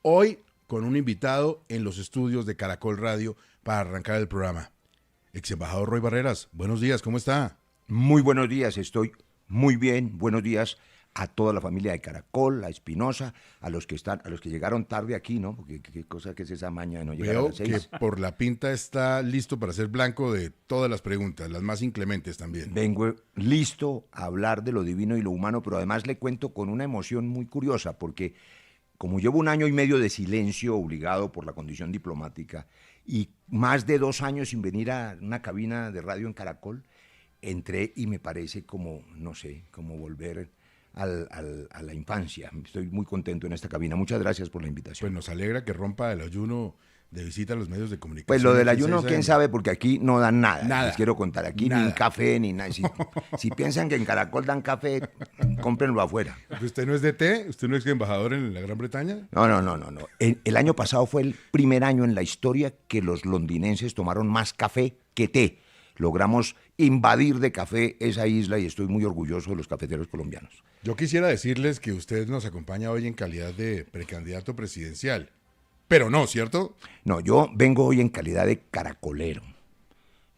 Hoy con un invitado en los estudios de Caracol Radio para arrancar el programa. Ex embajador Roy Barreras, buenos días, ¿cómo está? Muy buenos días, estoy muy bien. Buenos días a toda la familia de Caracol, a Espinosa, a los que llegaron tarde aquí, ¿no? Porque qué cosa que es esa maña de no llegar a Veo las que 6. por la pinta está listo para ser blanco de todas las preguntas, las más inclementes también. Vengo listo a hablar de lo divino y lo humano, pero además le cuento con una emoción muy curiosa, porque como llevo 1 año y medio de silencio obligado por la condición diplomática y más de 2 años sin venir a una cabina de radio en Caracol, entré y me parece como, no sé, como volver a la infancia. Estoy muy contento en esta cabina. Muchas gracias por la invitación. Pues nos alegra que rompa el ayuno de visita a los medios de comunicación. Pues lo del aquí en ayuno, 6 quién AM. sabe, porque aquí no dan nada. Nada. Les quiero contar, aquí Nada. ni un café, ni nada. Si piensan que en Caracol dan café, cómprenlo afuera. ¿Usted no es de té? ¿Usted no es embajador en la Gran Bretaña? No. El año pasado fue el primer año en la historia que los londinenses tomaron más café que té. Logramos invadir de café esa isla y estoy muy orgulloso de los cafeteros colombianos. Yo quisiera decirles que usted nos acompaña hoy en calidad de precandidato presidencial, pero no, ¿cierto? No, yo vengo hoy en calidad de caracolero.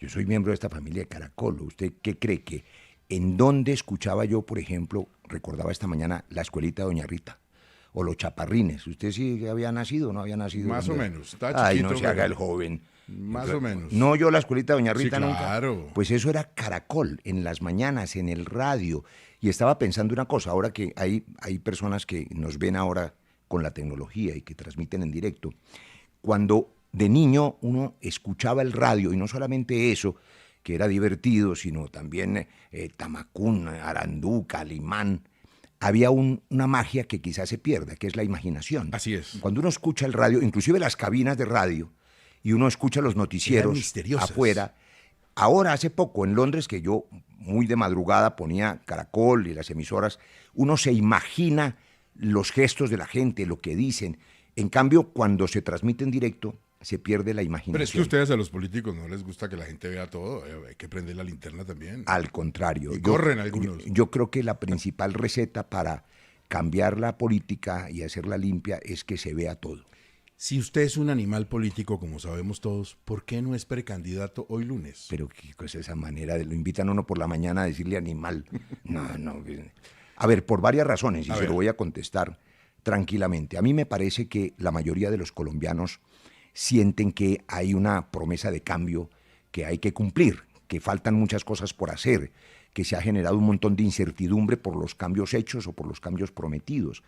Yo soy miembro de esta familia de Caracol. ¿Usted qué cree que en dónde escuchaba yo, por ejemplo, recordaba esta mañana la escuelita de Doña Rita? O los chaparrines. ¿Usted sí había nacido o no había nacido? Más o menos. Está Ay, chiquito, no se haga pero el joven. Más o menos. No, yo la escuelita de Doña Rita Sí, nunca. claro. Pues eso era Caracol, en las mañanas, en el radio. Y estaba pensando una cosa, ahora que hay personas que nos ven ahora con la tecnología y que transmiten en directo. Cuando de niño uno escuchaba el radio, y no solamente eso, que era divertido, sino también Tamacún, Arandú, Calimán, había una magia que quizás se pierda, que es la imaginación. Así es. Cuando uno escucha el radio, inclusive las cabinas de radio, y uno escucha los Eran noticieros misteriosas. afuera. Ahora, hace poco, en Londres, que yo muy de madrugada ponía Caracol y las emisoras, uno se imagina los gestos de la gente, lo que dicen. En cambio, cuando se transmite en directo, se pierde la imaginación. Pero es que a ustedes, a los políticos, no les gusta que la gente vea todo. Hay que prender la linterna también. Al contrario. Y corren algunos. Yo creo que la principal receta para cambiar la política y hacerla limpia es que se vea todo. Si usted es un animal político, como sabemos todos, ¿por qué no es precandidato hoy lunes? Pero qué cosa esa manera de lo invitan a uno por la mañana a decirle animal. No. A ver, por varias razones, y se lo voy a contestar tranquilamente. A mí me parece que la mayoría de los colombianos sienten que hay una promesa de cambio que hay que cumplir, que faltan muchas cosas por hacer, que se ha generado un montón de incertidumbre por los cambios hechos o por los cambios prometidos.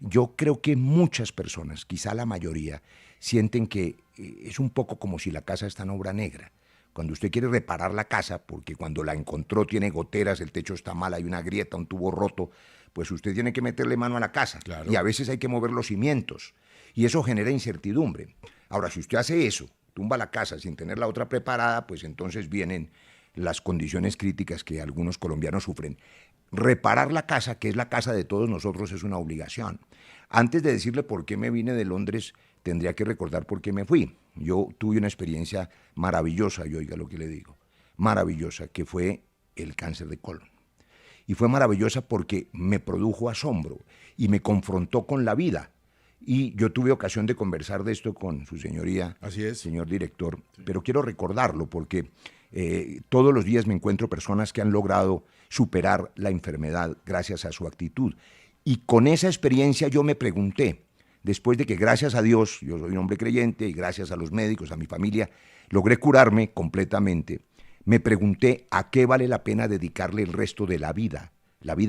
Yo creo que muchas personas, quizá la mayoría, sienten que es un poco como si la casa está en obra negra. Cuando usted quiere reparar la casa, porque cuando la encontró tiene goteras, el techo está mal, hay una grieta, un tubo roto, pues usted tiene que meterle mano a la casa. Claro. Y a veces hay que mover los cimientos. Y eso genera incertidumbre. Ahora, si usted hace eso, tumba la casa sin tener la otra preparada, pues entonces vienen las condiciones críticas que algunos colombianos sufren. Reparar la casa, que es la casa de todos nosotros, es una obligación. Antes de decirle por qué me vine de Londres, tendría que recordar por qué me fui. Yo tuve una experiencia maravillosa, y oiga lo que le digo, maravillosa, que fue el cáncer de colon. Y fue maravillosa porque me produjo asombro y me confrontó con la vida. Y yo tuve ocasión de conversar de esto con su señoría, Así es. señor director, pero quiero recordarlo porque todos los días me encuentro personas que han logrado superar la enfermedad gracias a su actitud. Y con esa experiencia yo me pregunté, después de que gracias a Dios, yo soy un hombre creyente y gracias a los médicos, a mi familia, logré curarme completamente, me pregunté a qué vale la pena dedicarle el resto de la vida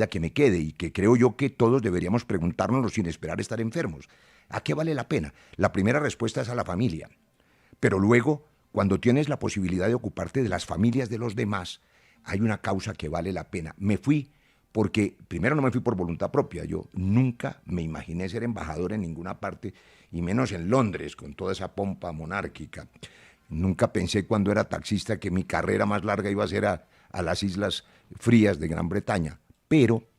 que me quede, y que creo yo que todos deberíamos preguntárnoslo sin esperar estar enfermos. ¿A qué vale la pena? La primera respuesta es a la familia, pero luego, cuando tienes la posibilidad de ocuparte de las familias de los demás, hay una causa que vale la pena. Me fui porque, primero, no me fui por voluntad propia, yo nunca me imaginé ser embajador en ninguna parte, y menos en Londres, con toda esa pompa monárquica. Nunca pensé cuando era taxista que mi carrera más larga iba a ser a las islas frías de Gran Bretaña, pero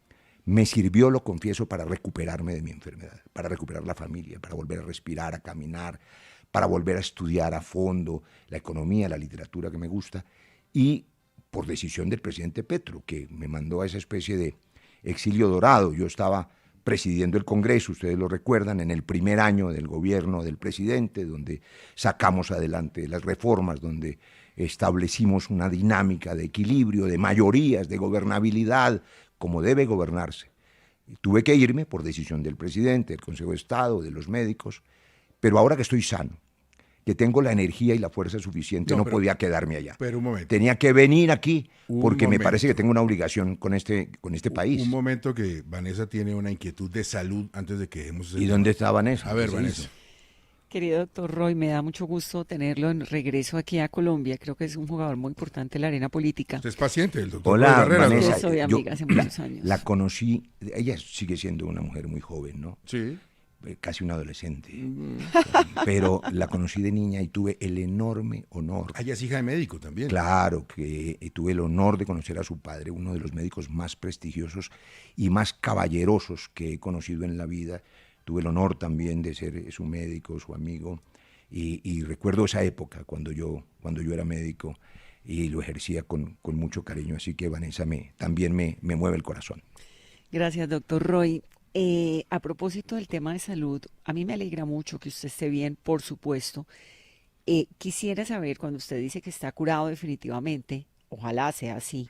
me sirvió, lo confieso, para recuperarme de mi enfermedad, para recuperar la familia, para volver a respirar, a caminar, para volver a estudiar a fondo la economía, la literatura que me gusta, y por decisión del presidente Petro, que me mandó a esa especie de exilio dorado. Yo estaba presidiendo el Congreso, ustedes lo recuerdan, en el primer año del gobierno del presidente, donde sacamos adelante las reformas, donde establecimos una dinámica de equilibrio, de mayorías, de gobernabilidad, como debe gobernarse. Tuve que irme por decisión del presidente, del Consejo de Estado, de los médicos, pero ahora que estoy sano, que tengo la energía y la fuerza suficiente, no podía quedarme allá. Pero un momento. Tenía que venir aquí porque me parece que tengo una obligación con este país. Un momento, que Vanessa tiene una inquietud de salud antes de que dejemos ese ¿Y tema. dónde está Vanessa? A ver, ¿Qué se Vanessa. hizo? Querido doctor Roy, me da mucho gusto tenerlo en regreso aquí a Colombia. Creo que es un jugador muy importante en la arena política. Usted es paciente, el doctor Hola, Barreras, ¿no? Vanessa. Yo soy amiga hace muchos años. La conocí, ella sigue siendo una mujer muy joven, ¿no? Sí. Casi una adolescente, pero la conocí de niña y tuve el enorme honor. Ella es hija de médico también. Claro que tuve el honor de conocer a su padre, uno de los médicos más prestigiosos y más caballerosos que he conocido en la vida. Tuve el honor también de ser su médico, su amigo, y recuerdo esa época cuando yo era médico y lo ejercía con mucho cariño. Así que Vanessa también me mueve el corazón. Gracias, doctor Roy. A propósito del tema de salud, a mí me alegra mucho que usted esté bien, por supuesto. Quisiera saber, cuando usted dice que está curado definitivamente, ojalá sea así,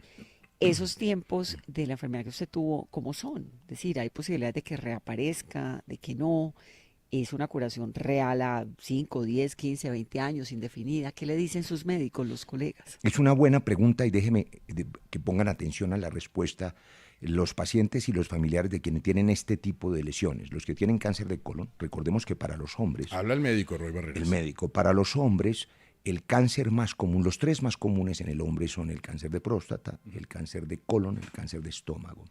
esos tiempos de la enfermedad que usted tuvo, ¿cómo son? Es decir, ¿hay posibilidades de que reaparezca, de que no? ¿Es una curación real a 5, 10, 15, 20 años, indefinida? ¿Qué le dicen sus médicos, los colegas? Es una buena pregunta y déjeme que pongan atención a la respuesta los pacientes y los familiares de quienes tienen este tipo de lesiones. Los que tienen cáncer de colon, recordemos que para los hombres... Habla el médico, Roy Barreras. El médico. Para los hombres, el cáncer más común, los tres más comunes en el hombre son el cáncer de próstata, el cáncer de colon, el cáncer de estómago.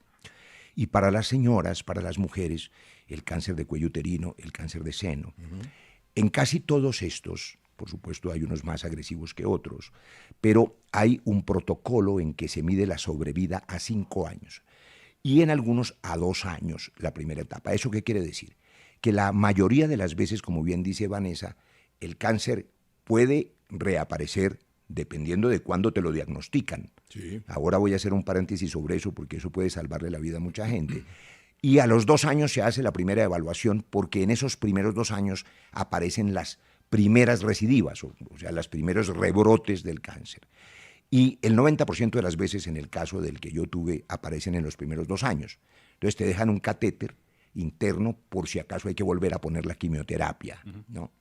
Y para las señoras, para las mujeres, el cáncer de cuello uterino, el cáncer de seno. En casi todos estos, por supuesto hay unos más agresivos que otros, pero hay un protocolo en que se mide la sobrevida a 5 años y en algunos a 2 años la primera etapa. ¿Eso qué quiere decir? Que la mayoría de las veces, como bien dice Vanessa, el cáncer puede reaparecer dependiendo de cuándo te lo diagnostican. Sí. Ahora voy a hacer un paréntesis sobre eso porque eso puede salvarle la vida a mucha gente. Y a los 2 años se hace la primera evaluación porque en esos primeros 2 años aparecen las primeras recidivas, o sea, los primeros rebrotes del cáncer. Y el 90% de las veces, en el caso del que yo tuve, aparecen en los primeros 2 años. Entonces te dejan un catéter interno por si acaso hay que volver a poner la quimioterapia, ¿no?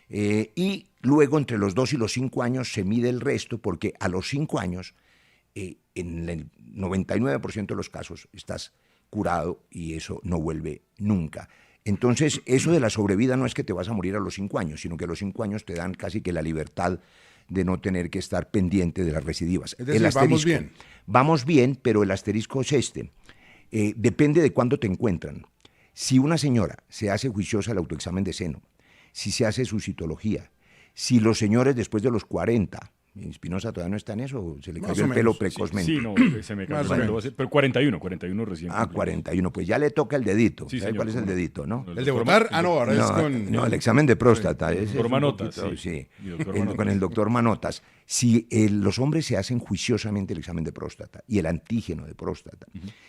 Y luego entre los 2 y los 5 años se mide el resto porque a los 5 años, en el 99% de los casos, estás curado y eso no vuelve nunca. Entonces, eso de la sobrevida no es que te vas a morir a los 5 años, sino que a los 5 años te dan casi que la libertad de no tener que estar pendiente de las recidivas. Es decir, vamos bien. Vamos bien, pero el asterisco es este. Depende de cuándo te encuentran. Si una señora se hace juiciosa el autoexamen de seno, si se hace su citología, si los señores después de los 40, Espinosa todavía no está en eso, se le Más cayó o el pelo menos, precozmente. Sí, no, se me Más o cayó. menos. Pero 41 recién. Ah, 41, pues ya le toca el dedito. Sí, ¿Sabe señor, cuál es el ¿cómo no? dedito, no? ¿El de votar? Ah, no, ahora es con... No, el examen de próstata. Ese Doctor es un Manotas, poquito, sí. sí. Mi doctor Con Manotas. el doctor Manotas. Si los hombres se hacen juiciosamente el examen de próstata y el antígeno de próstata,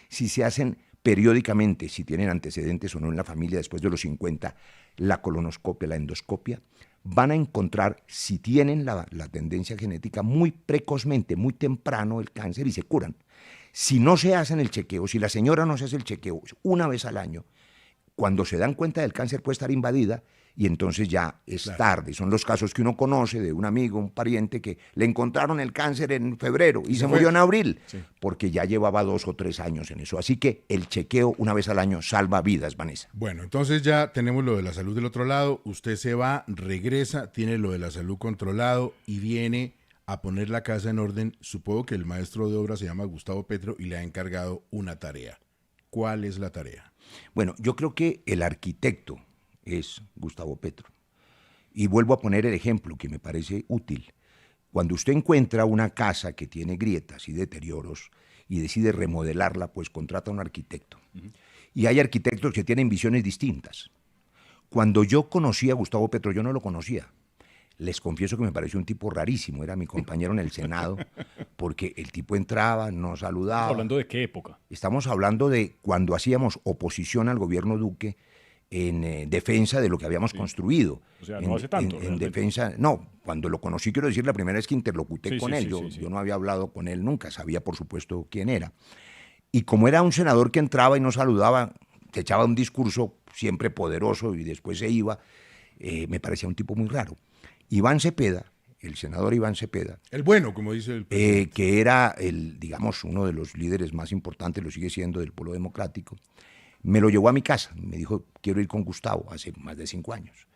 si se hacen periódicamente, si tienen antecedentes o no en la familia después de los 50, la colonoscopia, la endoscopia, van a encontrar, si tienen la tendencia genética, muy precozmente, muy temprano el cáncer y se curan. Si no se hacen el chequeo, si la señora no se hace el chequeo una vez al año, cuando se dan cuenta del cáncer puede estar invadida y entonces ya es tarde. Son los casos que uno conoce de un amigo, un pariente que le encontraron el cáncer en febrero y se murió en abril, porque ya llevaba 2 o 3 años en eso. Así que el chequeo una vez al año salva vidas, Vanessa. Bueno, entonces ya tenemos lo de la salud del otro lado. Usted se va, regresa, tiene lo de la salud controlado y viene a poner la casa en orden. Supongo que el maestro de obra se llama Gustavo Petro y le ha encargado una tarea. ¿Cuál es la tarea? Bueno, yo creo que el arquitecto es Gustavo Petro. Y vuelvo a poner el ejemplo que me parece útil. Cuando usted encuentra una casa que tiene grietas y deterioros y decide remodelarla, pues contrata a un arquitecto. Y hay arquitectos que tienen visiones distintas. Cuando yo conocí a Gustavo Petro, yo no lo conocía. Les confieso que me pareció un tipo rarísimo, era mi compañero en el Senado, porque el tipo entraba, no saludaba. ¿Hablando de qué época? Estamos hablando de cuando hacíamos oposición al gobierno Duque en defensa de lo que habíamos construido. O sea, no hace tanto, En realmente. defensa, no, cuando lo conocí, quiero decir, la primera vez que interlocuté Sí, con sí, él, sí, yo, sí, sí. yo no había hablado con él nunca, sabía por supuesto quién era. Y como era un senador que entraba y no saludaba, se echaba un discurso siempre poderoso y después se iba, me parecía un tipo muy raro. Iván Cepeda, el senador Iván Cepeda, El bueno, como dice el presidente. que era digamos, uno de los líderes más importantes, lo sigue siendo, del Polo Democrático, me lo llevó a mi casa, me dijo, quiero ir con Gustavo, hace más de 5 años.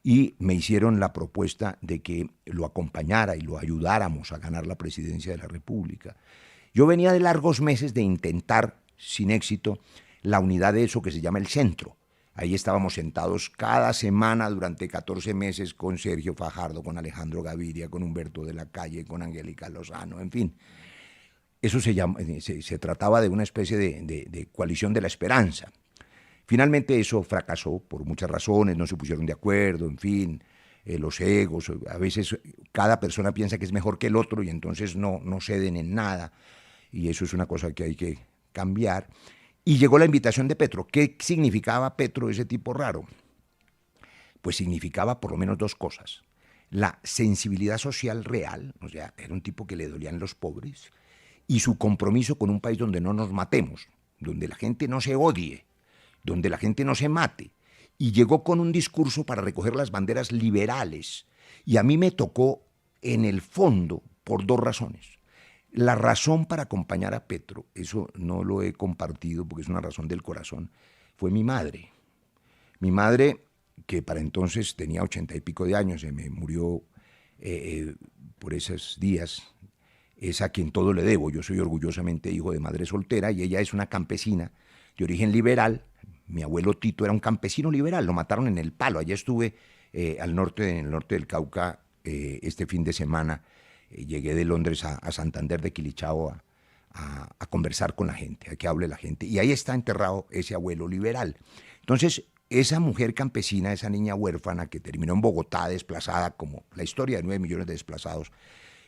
Y me hicieron la propuesta de que lo acompañara y lo ayudáramos a ganar la presidencia de la República. Yo venía de largos meses de intentar, sin éxito, la unidad de eso que se llama el Centro. Ahí estábamos sentados cada semana durante 14 meses con Sergio Fajardo, con Alejandro Gaviria, con Humberto de la Calle, con Angélica Lozano, en fin. Eso se trataba de una especie de coalición de la esperanza. Finalmente eso fracasó por muchas razones, no se pusieron de acuerdo, en fin, los egos, a veces cada persona piensa que es mejor que el otro y entonces no ceden en nada, y eso es una cosa que hay que cambiar. Y llegó la invitación de Petro. ¿Qué significaba Petro, ese tipo raro? Pues significaba por lo menos 2 cosas. La sensibilidad social real, o sea, era un tipo que le dolían los pobres, y su compromiso con un país donde no nos matemos, donde la gente no se odie, donde la gente no se mate. Y llegó con un discurso para recoger las banderas liberales. Y a mí me tocó, en el fondo, por 2 razones. La razón para acompañar a Petro, eso no lo he compartido porque es una razón del corazón, fue mi madre. Mi madre, que para entonces tenía 80 y pico de años, se me murió por esos días, es a quien todo le debo. Yo soy orgullosamente hijo de madre soltera y ella es una campesina de origen liberal. Mi abuelo Tito era un campesino liberal, lo mataron en El Palo. Allá estuve en el norte del Cauca este fin de semana. Llegué de Londres a Santander de Quilichao a conversar con la gente, a que hable la gente. Y ahí está enterrado ese abuelo liberal. Entonces, esa mujer campesina, esa niña huérfana que terminó en Bogotá desplazada, como la historia de 9 millones de desplazados,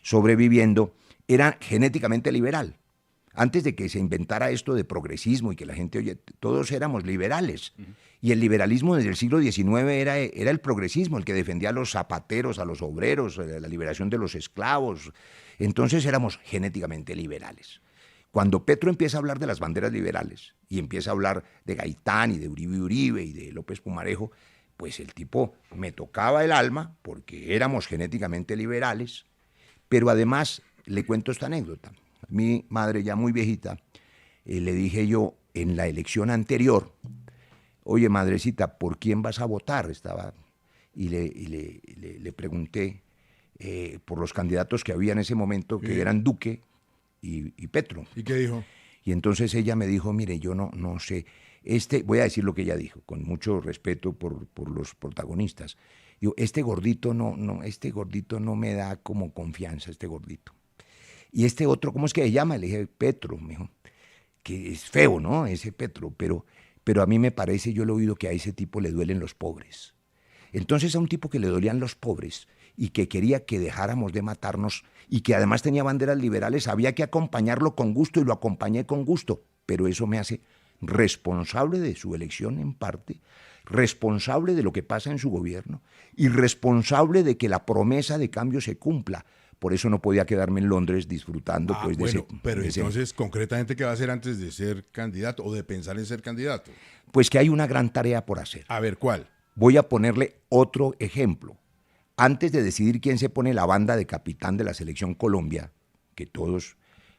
sobreviviendo, era genéticamente liberal. Antes de que se inventara esto de progresismo y que la gente, oye, todos éramos liberales. Y el liberalismo desde el siglo XIX era el progresismo, el que defendía a los zapateros, a los obreros, la liberación de los esclavos. Entonces éramos genéticamente liberales. Cuando Petro empieza a hablar de las banderas liberales y empieza a hablar de Gaitán y de Uribe y de López Pumarejo, pues el tipo me tocaba el alma porque éramos genéticamente liberales, pero además le cuento esta anécdota. Mi madre, ya muy viejita, le dije yo en la elección anterior, oye, madrecita, ¿por quién vas a votar? Y le pregunté por los candidatos que había en ese momento, que eran Duque y Petro. ¿Y qué dijo? Y entonces ella me dijo, mire, yo no sé, voy a decir lo que ella dijo, con mucho respeto por los protagonistas. Digo, este gordito no me da como confianza, este gordito. Y este otro, ¿cómo es que se llama? Le dije, Petro, me dijo, que es feo, ¿no? Ese Petro, pero a mí me parece, yo le he oído que a ese tipo le duelen los pobres. Entonces a un tipo que le dolían los pobres y que quería que dejáramos de matarnos y que además tenía banderas liberales, había que acompañarlo con gusto y lo acompañé con gusto, pero eso me hace responsable de su elección en parte, responsable de lo que pasa en su gobierno y responsable de que la promesa de cambio se cumpla. Por eso no podía quedarme en Londres disfrutando pues, de bueno, ese... pero de ese- entonces, concretamente, ¿qué va a hacer antes de ser candidato o de pensar en ser candidato? Pues que hay una gran tarea por hacer. A ver, ¿cuál? Voy a ponerle otro ejemplo. Antes de decidir quién se pone la banda de capitán de la selección Colombia, que todos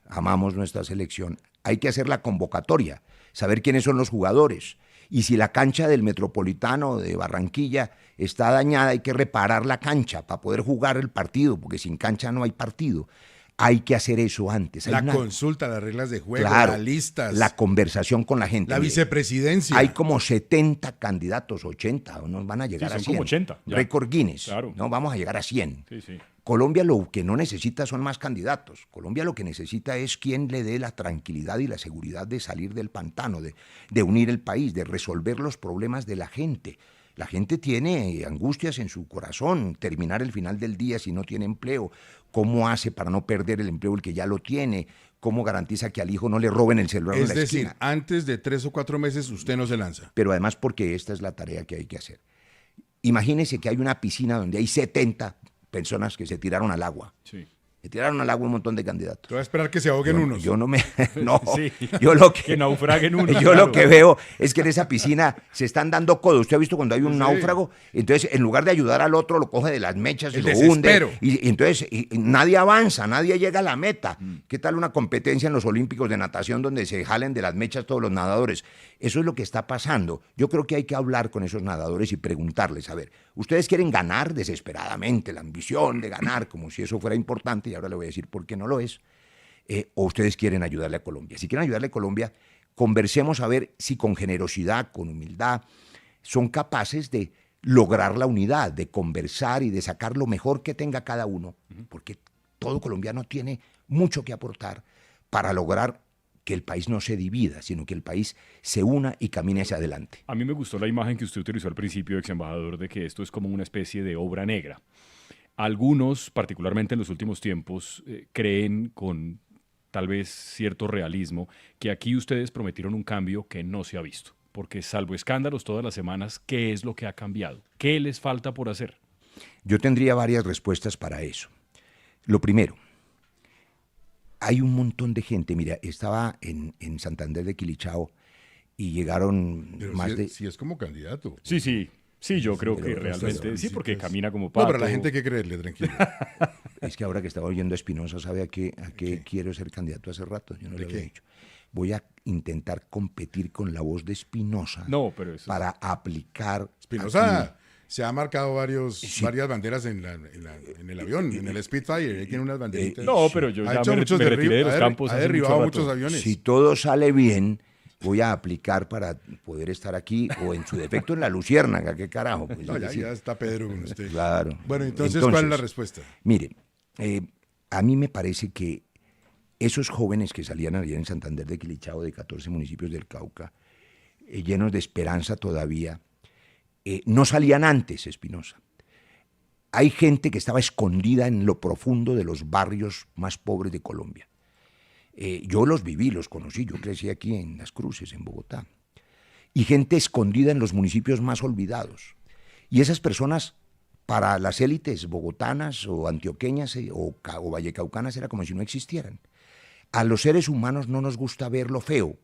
amamos nuestra selección, hay que hacer la convocatoria, saber quiénes son los jugadores. Y si la cancha del Metropolitano de Barranquilla está dañada, hay que reparar la cancha para poder jugar el partido, porque sin cancha no hay partido. Hay que hacer eso antes. Hay La una- consulta, las reglas de juego, Claro, las listas, la conversación con la gente. la Mire, vicepresidencia. hay como 70 candidatos, 80, no van a llegar Sí, a son 100. como 80, ya. Récord Guinness. Claro. No, vamos a llegar a 100. Sí, sí. Colombia lo que no necesita son más candidatos. Colombia lo que necesita es quien le dé la tranquilidad y la seguridad de salir del pantano, de unir el país, de resolver los problemas de la gente. La gente tiene angustias en su corazón, terminar el final del día si no tiene empleo, cómo hace para no perder el empleo el que ya lo tiene, cómo garantiza que al hijo no le roben el celular en Es la decir, esquina. antes de 3 o 4 meses usted no se lanza. Pero además porque esta es la tarea que hay que hacer. Imagínese que hay una piscina donde hay 70 personas que se tiraron al agua. Sí. Se tiraron al agua un montón de candidatos. Te voy a esperar que se ahoguen unos. Yo no me... No, Sí. yo lo que... Que naufraguen uno. Yo claro. lo que veo es que en esa piscina se están dando codo. ¿Usted ha visto cuando hay un Sí. náufrago? Entonces, en lugar de ayudar al otro, lo coge de las mechas y El lo desespero. hunde. Y entonces nadie avanza, nadie llega a la meta. ¿Qué tal una competencia en los Olímpicos de natación donde se jalen de las mechas todos los nadadores? Eso es lo que está pasando. Yo creo que hay que hablar con esos nadadores y preguntarles, a ver, ¿ustedes quieren ganar desesperadamente, la ambición de ganar, como si eso fuera importante? Y ahora le voy a decir por qué no lo es. ¿O ustedes quieren ayudarle a Colombia? Si quieren ayudarle a Colombia, conversemos a ver si con generosidad, con humildad, son capaces de lograr la unidad, de conversar y de sacar lo mejor que tenga cada uno, porque todo colombiano tiene mucho que aportar para lograr que el país no se divida, sino que el país se una y camine hacia adelante. A mí me gustó la imagen que usted utilizó al principio, ex embajador, de que esto es como una especie de obra negra. Algunos, particularmente en los últimos tiempos, creen con tal vez cierto realismo que aquí ustedes prometieron un cambio que no se ha visto. Porque salvo escándalos todas las semanas, ¿qué es lo que ha cambiado? ¿Qué les falta por hacer? Yo tendría varias respuestas para eso. Lo primero, hay un montón de gente. Mira, estaba en Santander de Quilichao y llegaron Pero más si, de... si es como candidato. Sí, yo creo que pero realmente, sí, porque camina como No, pato. pero a la gente hay que creerle, tranquilo. Es que ahora que estaba oyendo a Espinosa, ¿sabe a qué ¿Qué? quiero ser candidato hace rato? Yo no ¿De le había qué? dicho. Voy a intentar competir con la voz de Espinosa No, pero eso para aplicar... Espinosa aquí. se ha marcado Sí. varias banderas en el avión, en el Spitfire. Él tiene unas banderitas. No, pero yo Ha ya hecho muchos me retiré de derribos, los campos ha hace derribado mucho muchos rato. aviones. Si todo sale bien, voy a aplicar para poder estar aquí, o en su defecto en la Luciérnaga, ¿qué carajo? Pues, No, es ya, decir, ya está Pedro con usted. Claro. Bueno, entonces, ¿cuál es la respuesta? Mire, a mí me parece que esos jóvenes que salían allá en Santander de Quilichao, de 14 municipios del Cauca, llenos de esperanza todavía, no salían antes, Espinosa. Hay gente que estaba escondida en lo profundo de los barrios más pobres de Colombia. Yo los viví, los conocí, yo crecí aquí en Las Cruces, en Bogotá. Y gente escondida en los municipios más olvidados. Y esas personas, para las élites bogotanas o antioqueñas o vallecaucanas, era como si no existieran. A los seres humanos no nos gusta ver lo feo,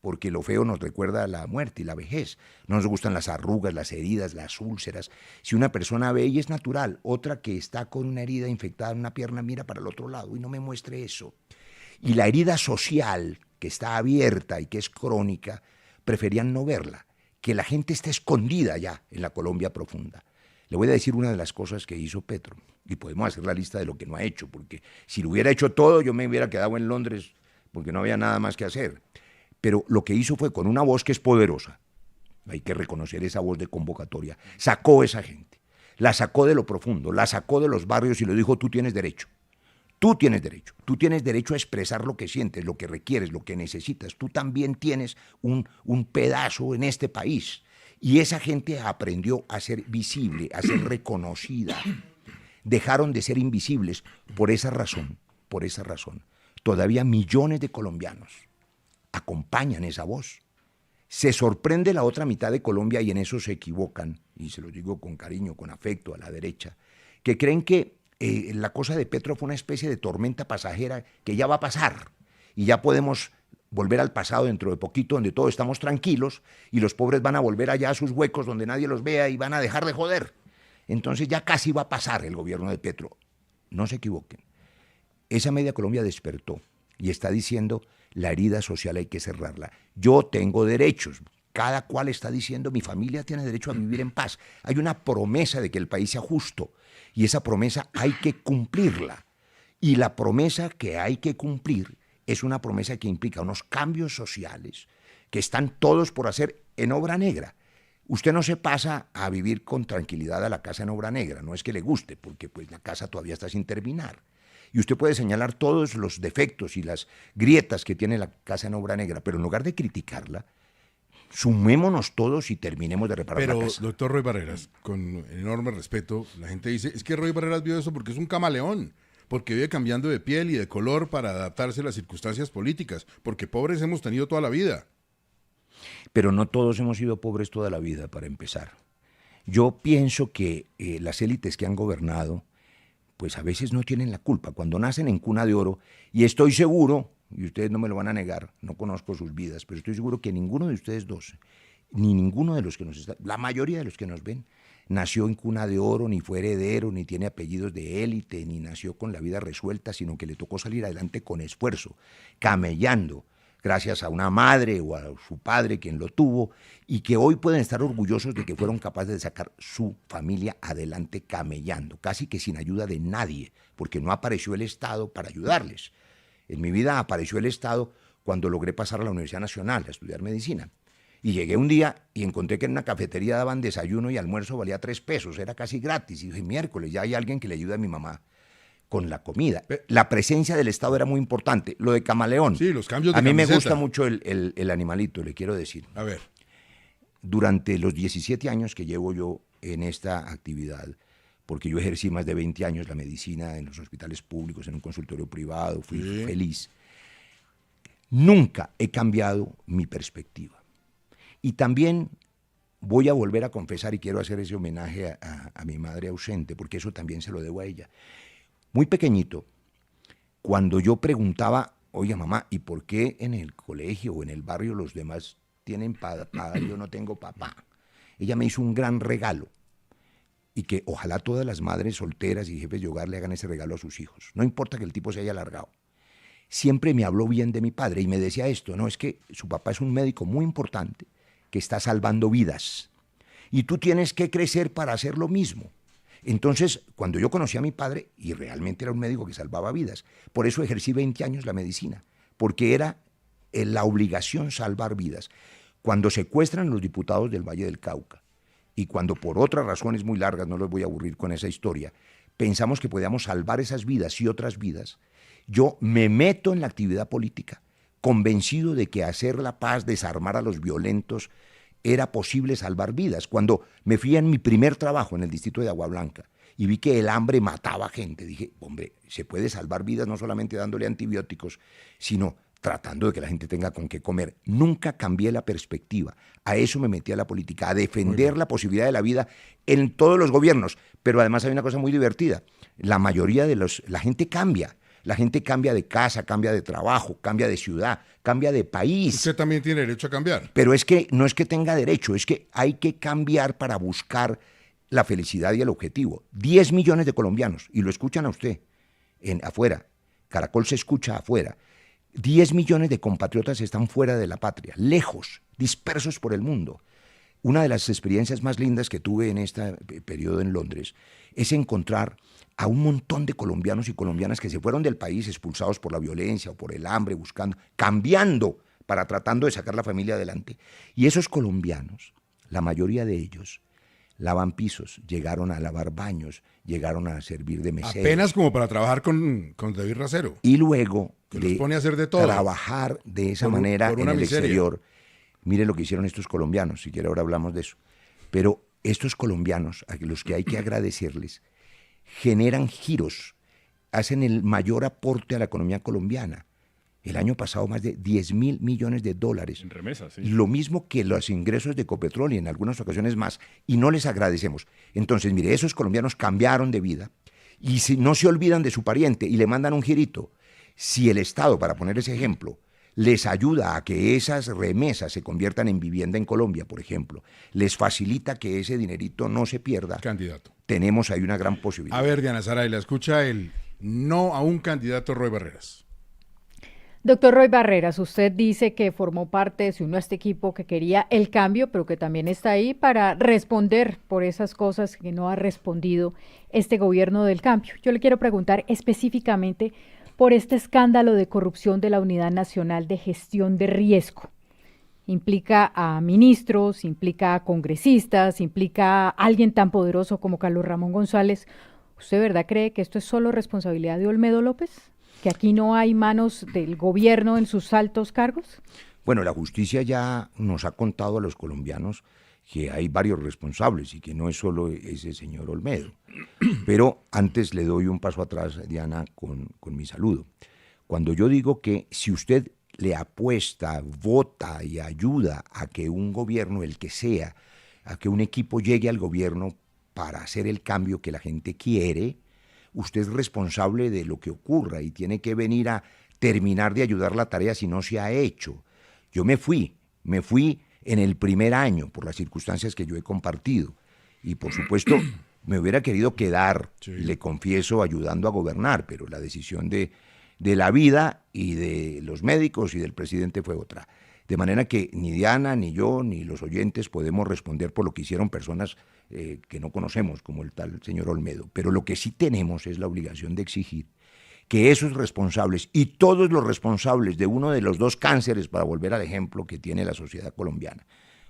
porque lo feo nos recuerda a la muerte y la vejez. No nos gustan las arrugas, las heridas, las úlceras. Si una persona ve, y es natural, otra que está con una herida infectada en una pierna, mira para el otro lado y no me muestre eso. Y la herida social, que está abierta y que es crónica, preferían no verla, que la gente está escondida ya en la Colombia profunda. Le voy a decir una de las cosas que hizo Petro, y podemos hacer la lista de lo que no ha hecho, porque si lo hubiera hecho todo, yo me hubiera quedado en Londres, porque no había nada más que hacer. Pero lo que hizo fue, con una voz que es poderosa, hay que reconocer esa voz de convocatoria, sacó a esa gente, la sacó de lo profundo, la sacó de los barrios y le dijo: tú tienes derecho. Tú tienes derecho a expresar lo que sientes, lo que requieres, lo que necesitas. Tú también tienes un pedazo en este país. Y esa gente aprendió a ser visible, a ser reconocida. Dejaron de ser invisibles por esa razón. Todavía millones de colombianos acompañan esa voz. Se sorprende la otra mitad de Colombia, y en eso se equivocan, y se lo digo con cariño, con afecto a la derecha, que creen que la cosa de Petro fue una especie de tormenta pasajera que ya va a pasar y ya podemos volver al pasado dentro de poquito, donde todos estamos tranquilos y los pobres van a volver allá a sus huecos donde nadie los vea y van a dejar de joder. Entonces ya casi va a pasar el gobierno de Petro. No se equivoquen. Esa media Colombia despertó y está diciendo: la herida social hay que cerrarla. Yo tengo derechos. Cada cual está diciendo: mi familia tiene derecho a vivir en paz. Hay una promesa de que el país sea justo, y esa promesa hay que cumplirla. Y la promesa que hay que cumplir es una promesa que implica unos cambios sociales que están todos por hacer en obra negra. Usted no se pasa a vivir con tranquilidad a la casa en obra negra, no es que le guste, porque pues la casa todavía está sin terminar. Y usted puede señalar todos los defectos y las grietas que tiene la casa en obra negra, pero en lugar de criticarla, sumémonos todos y terminemos de reparar la Pero, casa. doctor Roy Barreras, con enorme respeto, la gente dice, es que Roy Barreras vio eso porque es un camaleón, porque vive cambiando de piel y de color para adaptarse a las circunstancias políticas, porque pobres hemos tenido toda la vida. Pero no todos hemos sido pobres toda la vida, para empezar. Yo pienso que las élites que han gobernado, pues a veces no tienen la culpa. Cuando nacen en cuna de oro, y estoy seguro, y ustedes no me lo van a negar, no conozco sus vidas, pero estoy seguro que ninguno de ustedes dos, ni ninguno de los que nos está, la mayoría de los que nos ven, nació en cuna de oro, ni fue heredero, ni tiene apellidos de élite, ni nació con la vida resuelta, sino que le tocó salir adelante con esfuerzo, camellando, gracias a una madre o a su padre quien lo tuvo, y que hoy pueden estar orgullosos de que fueron capaces de sacar su familia adelante camellando, casi que sin ayuda de nadie, porque no apareció el Estado para ayudarles. En mi vida apareció el Estado cuando logré pasar a la Universidad Nacional a estudiar medicina. Y llegué un día y encontré que en una cafetería daban desayuno y almuerzo, valía 3 pesos, era casi gratis. Y dije, miércoles, ya hay alguien que le ayuda a mi mamá con la comida. La presencia del Estado era muy importante. Lo de camaleón. Sí, los cambios de A mí me camiseta. gusta mucho el animalito, le quiero decir. A ver, Durante los 17 años que llevo yo en esta actividad, porque yo ejercí más de 20 años la medicina en los hospitales públicos, en un consultorio privado, fui Sí. feliz. Nunca he cambiado mi perspectiva. Y también voy a volver a confesar, y quiero hacer ese homenaje a mi madre ausente, porque eso también se lo debo a ella. Muy pequeñito, cuando yo preguntaba, oye mamá, ¿y por qué en el colegio o en el barrio los demás tienen papá, yo no tengo papá? Ella me hizo un gran regalo, y que ojalá todas las madres solteras y jefes de hogar le hagan ese regalo a sus hijos. No importa que el tipo se haya alargado. Siempre me habló bien de mi padre y me decía esto, no, es que su papá es un médico muy importante que está salvando vidas. Y tú tienes que crecer para hacer lo mismo. Entonces, cuando yo conocí a mi padre, y realmente era un médico que salvaba vidas, por eso ejercí 20 años la medicina, porque era la obligación salvar vidas. Cuando secuestran los diputados del Valle del Cauca, y cuando por otras razones muy largas, no los voy a aburrir con esa historia, pensamos que podíamos salvar esas vidas y otras vidas, yo me meto en la actividad política, convencido de que hacer la paz, desarmar a los violentos, era posible salvar vidas. Cuando me fui en mi primer trabajo en el distrito de Agua Blanca y vi que el hambre mataba gente, dije, hombre, se puede salvar vidas no solamente dándole antibióticos, sino tratando de que la gente tenga con qué comer. Nunca cambié la perspectiva. A eso me metí a la política, a defender la posibilidad de la vida en todos los gobiernos. Pero además hay una cosa muy divertida. La mayoría de la gente cambia. La gente cambia de casa, cambia de trabajo, cambia de ciudad, cambia de país. usted también tiene derecho a cambiar. Pero es que no es que tenga derecho, es que hay que cambiar para buscar la felicidad y el objetivo. 10 millones de colombianos, y lo escuchan a usted afuera, Caracol se escucha afuera. 10 millones de compatriotas están fuera de la patria, lejos, dispersos por el mundo. Una de las experiencias más lindas que tuve en este periodo en Londres es encontrar a un montón de colombianos y colombianas que se fueron del país expulsados por la violencia o por el hambre, buscando, cambiando tratando de sacar la familia adelante. Y esos colombianos, la mayoría de ellos, lavan pisos, llegaron a lavar baños, llegaron a servir de meseros. Apenas como para trabajar con David Racero. Y luego Que los pone a hacer de todo. trabajar de esa manera por en una el miseria. exterior. Mire lo que hicieron estos colombianos, si quiere ahora hablamos de eso. Pero estos colombianos, a los que hay que agradecerles, generan giros, hacen el mayor aporte a la economía colombiana. El año pasado más de 10.000 millones de dólares. En remesas, sí. Lo mismo que los ingresos de Ecopetrol y en algunas ocasiones más. Y no les agradecemos. Entonces, mire, esos colombianos cambiaron de vida y si no se olvidan de su pariente y le mandan un girito. Si el Estado, para poner ese ejemplo, les ayuda a que esas remesas se conviertan en vivienda en Colombia, por ejemplo, les facilita que ese dinerito no se pierda, Candidato. tenemos ahí una gran posibilidad. A ver, Diana Sarayla, escucha el no a un candidato Roy Barreras. Doctor Roy Barreras, usted dice que formó parte, se unió a este equipo que quería el cambio, pero que también está ahí para responder por esas cosas que no ha respondido este gobierno del cambio. Yo le quiero preguntar específicamente por este escándalo de corrupción de la Unidad Nacional de Gestión de Riesgo. Implica a ministros, implica a congresistas, implica a alguien tan poderoso como Carlos Ramón González. ¿Usted de verdad cree que esto es solo responsabilidad de Olmedo López? ¿Que aquí no hay manos del gobierno en sus altos cargos? Bueno, la justicia ya nos ha contado a los colombianos que hay varios responsables y que no es solo ese señor Olmedo. Pero antes le doy un paso atrás, Diana, con mi saludo. Cuando yo digo que si usted le apuesta, vota y ayuda a que un gobierno, el que sea, a que un equipo llegue al gobierno para hacer el cambio que la gente quiere, usted es responsable de lo que ocurra y tiene que venir a terminar de ayudar la tarea si no se ha hecho. Yo me fui en el primer año por las circunstancias que yo he compartido y por supuesto me hubiera querido quedar, Sí. le confieso, ayudando a gobernar, pero la decisión de la vida y de los médicos y del presidente fue otra. De manera que ni Diana, ni yo, ni los oyentes podemos responder por lo que hicieron personas que no conocemos, como el tal señor Olmedo. Pero lo que sí tenemos es la obligación de exigir que esos responsables y todos los responsables de uno de los dos cánceres, para volver al ejemplo que tiene la sociedad colombiana,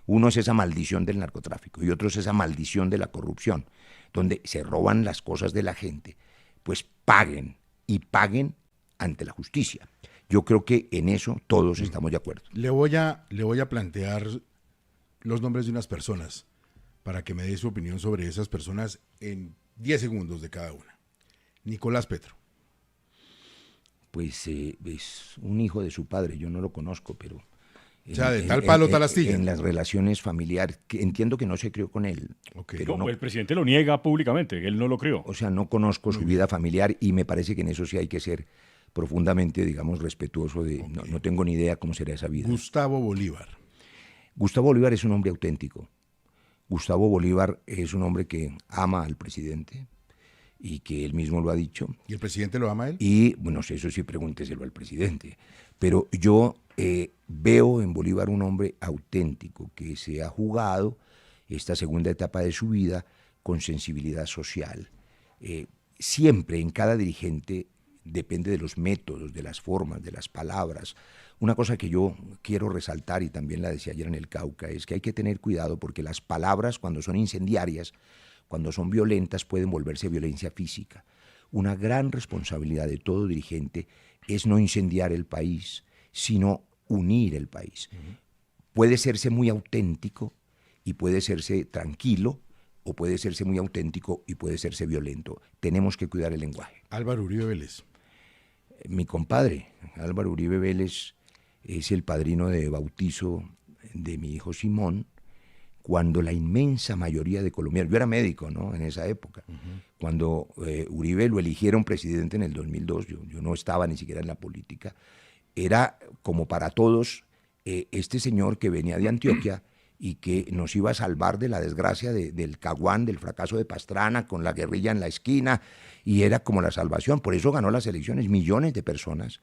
uno es esa maldición del narcotráfico y otro es esa maldición de la corrupción, donde se roban las cosas de la gente, pues paguen y paguen ante la justicia. Yo creo que en eso todos estamos de acuerdo. Le voy a plantear los nombres de unas personas para que me dé su opinión sobre esas personas en 10 segundos de cada una. Nicolás Petro. Pues es un hijo de su padre, yo no lo conozco, pero... O sea, de tal palo, tal astilla. En las relaciones familiares, que entiendo que no se crió con él. Ok. Pero No, no, el presidente lo niega públicamente, él no lo crió. o sea, no conozco su vida familiar y me parece que en eso sí hay que ser profundamente, digamos, respetuoso de... No tengo ni idea cómo será esa vida. Gustavo Bolívar. Gustavo Bolívar es un hombre auténtico. Gustavo Bolívar es un hombre que ama al presidente y que él mismo lo ha dicho. ¿Y el presidente lo ama a él? Y, bueno, eso sí, pregúnteselo al presidente. Pero yo veo en Bolívar un hombre auténtico que se ha jugado esta segunda etapa de su vida con sensibilidad social. Siempre en cada dirigente depende de los métodos, de las formas, de las palabras. Una cosa que yo quiero resaltar, y también la decía ayer en el Cauca, es que hay que tener cuidado porque las palabras, cuando son incendiarias, cuando son violentas, pueden volverse violencia física. Una gran responsabilidad de todo dirigente es no incendiar el país, sino unir el país. Puede serse muy auténtico y puede serse tranquilo, o puede serse muy auténtico y puede serse violento. Tenemos que cuidar el lenguaje. Álvaro Uribe Vélez. Mi compadre, Álvaro Uribe Vélez, es el padrino de bautizo de mi hijo Simón, cuando la inmensa mayoría de colombianos, yo era médico, ¿no?, en esa época, cuando Uribe lo eligieron presidente en el 2002, yo no estaba ni siquiera en la política, era como para todos este señor que venía de Antioquia y que nos iba a salvar de la desgracia del Caguán, del fracaso de Pastrana, con la guerrilla en la esquina, y era como la salvación. Por eso ganó las elecciones. Millones de personas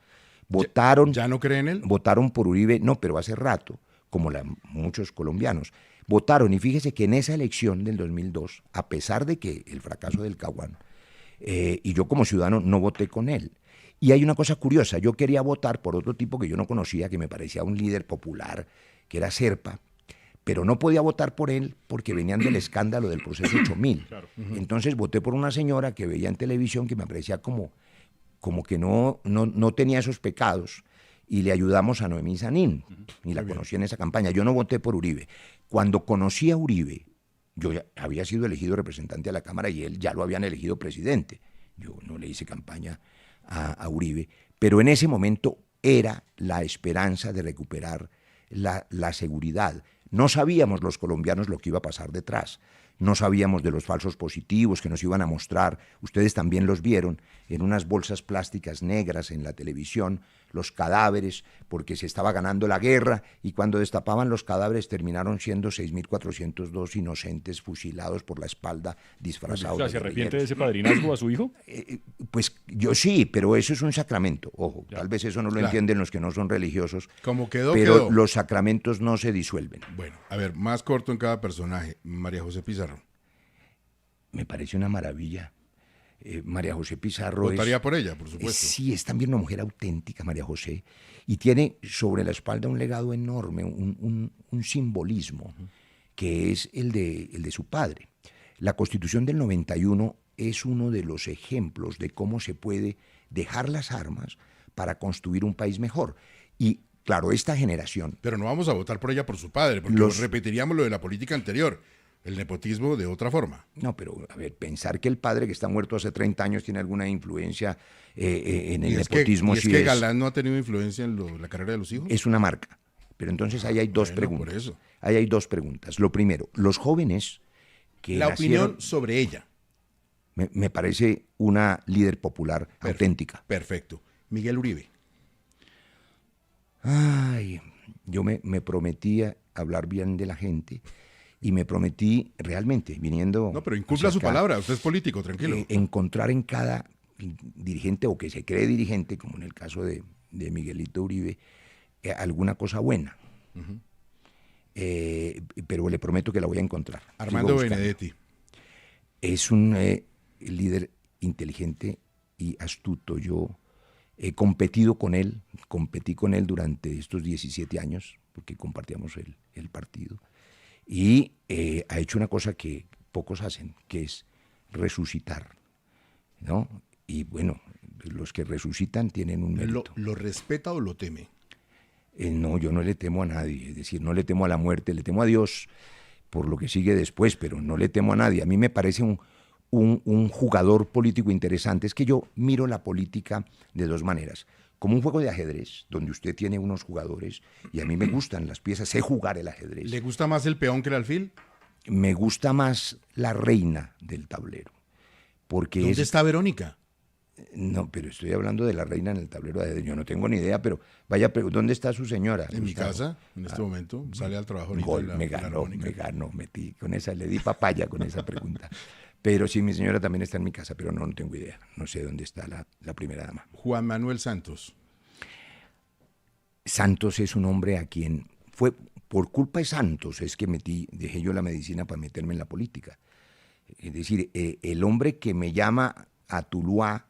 votaron. ¿Ya no cree en él? Votaron por Uribe, no, pero hace rato, como muchos colombianos. Votaron, y fíjese que en esa elección del 2002, a pesar de que el fracaso del Caguán, y yo como ciudadano no voté con él. Y hay una cosa curiosa, yo quería votar por otro tipo que yo no conocía, que me parecía un líder popular, que era Serpa, pero no podía votar por él porque venían del escándalo del proceso 8000. Claro. Entonces voté por una señora que veía en televisión que me parecía como que no tenía esos pecados, y le ayudamos a Noemí Sanín, y la conocí en esa campaña. Yo no voté por Uribe. Cuando conocí a Uribe, yo ya había sido elegido representante a la Cámara y él ya lo habían elegido presidente. Yo no le hice campaña a Uribe, pero en ese momento era la esperanza de recuperar la seguridad. No sabíamos los colombianos lo que iba a pasar detrás, no sabíamos de los falsos positivos que nos iban a mostrar, ustedes también los vieron, en unas bolsas plásticas negras en la televisión, los cadáveres, porque se estaba ganando la guerra, y cuando destapaban los cadáveres terminaron siendo 6.402 inocentes fusilados por la espalda, disfrazados. O sea, ¿se de arrepiente de guerrilleros. ese padrinazgo a su hijo? Pues yo sí, pero eso es un sacramento, ojo, Ya. tal vez eso no lo Claro. entienden los que no son religiosos, Como quedó, pero quedó. los sacramentos no se disuelven. Bueno, a ver, más corto en cada personaje. María José Pizarro. Me parece una maravilla. María José Pizarro Votaría por ella, por supuesto. sí, es también una mujer auténtica, María José, y tiene sobre la espalda un legado enorme, un simbolismo, que es el de su padre. La Constitución del 91 es uno de los ejemplos de cómo se puede dejar las armas para construir un país mejor. Y claro, esta generación, Pero no vamos a votar por ella por su padre, porque repetiríamos lo de la política anterior, el nepotismo de otra forma. no, pero a ver, pensar que el padre que está muerto hace 30 años tiene alguna influencia en el Y nepotismo, es sí que Galán no ha tenido influencia en la carrera de los hijos. es una marca. Pero entonces ahí hay dos Bueno, preguntas. por eso. Ahí hay dos preguntas. Lo primero, los jóvenes que La nacieron, opinión sobre ella. me parece una líder popular auténtica. Perfecto. Miguel Uribe. Ay, yo me prometía hablar bien de la gente y me prometí realmente, viniendo... No, pero incumpla hacia su acá, palabra. Usted es político, tranquilo. encontrar en cada dirigente o que se cree dirigente, como en el caso de Miguelito Uribe, alguna cosa buena. Pero le prometo que la voy a encontrar. Armando Sigo buscando. Benedetti. Es un líder inteligente y astuto. Yo he competido con él, competí con él durante estos 17 años, porque compartíamos el partido, y ha hecho una cosa que pocos hacen, que es resucitar, ¿no? Y bueno, los que resucitan tienen un mérito. ¿Lo respeta o lo teme? No, yo no le temo a nadie, es decir, no le temo a la muerte, le temo a Dios por lo que sigue después, pero no le temo a nadie. A mí me parece un jugador político interesante. Es que yo miro la política de dos maneras. Como un juego de ajedrez, donde usted tiene unos jugadores, y a mí me gustan las piezas, sé jugar el ajedrez. ¿Le gusta más el peón que el alfil? Me gusta más la reina del tablero. Porque ¿Dónde está Verónica? No, pero estoy hablando de la reina en el tablero de ajedrez. Yo no tengo ni idea, pero vaya, ¿dónde está su señora? En mi Gustavo? casa, en este momento. Sale al trabajo ahorita. Gol, la me ganó, metí con esa, le di papaya con esa pregunta. Pero sí, mi señora también está en mi casa, pero no tengo idea. No sé dónde está la primera dama. Juan Manuel Santos. Santos es un hombre a quien fue, por culpa de Santos, es que dejé yo la medicina para meterme en la política. Es decir, el hombre que me llama a Tuluá